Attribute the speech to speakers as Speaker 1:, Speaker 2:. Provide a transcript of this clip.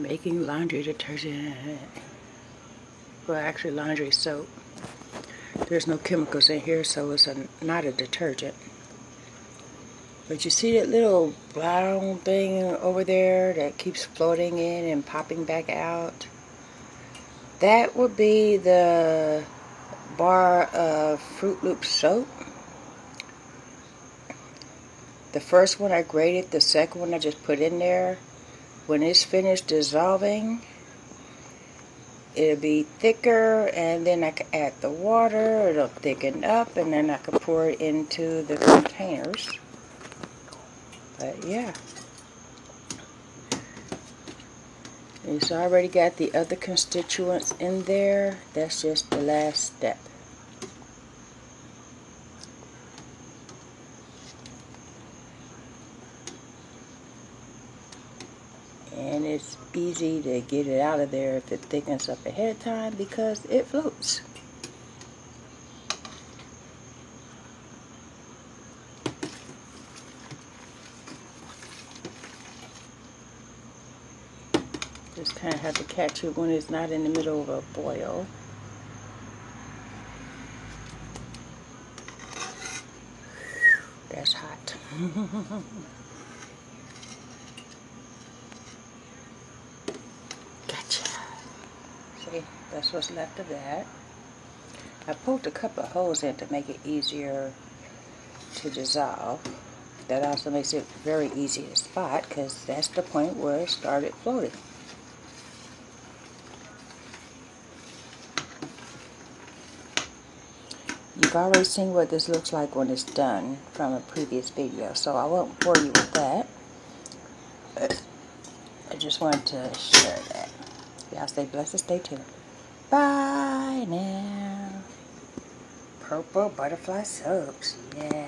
Speaker 1: Making laundry detergent. Well, actually laundry soap. There's no chemicals in here, so it's not a detergent. But you see that little brown thing over there that keeps floating in and popping back out? That would be the bar of Fruit Loop soap. The first one I grated, the second one I just put in there. When it's finished dissolving, it'll be thicker, and then I can add the water, it'll thicken up, and then I can pour it into the containers. But yeah, it's already got the other constituents in there. That's just the last step. And it's easy to get it out of there if it thickens up ahead of time because it floats. Just kind of have to catch it when it's not in the middle of a boil. That's hot. Gotcha. See, that's what's left of that. I poked a couple of holes in to make it easier to dissolve. That also makes it very easy to spot because that's the point where it started floating. You've already seen what this looks like when it's done from a previous video, so I won't bore you with that. But I just wanted to share that. Y'all stay blessed and stay tuned. Bye now. Purple butterfly soaps. Yeah.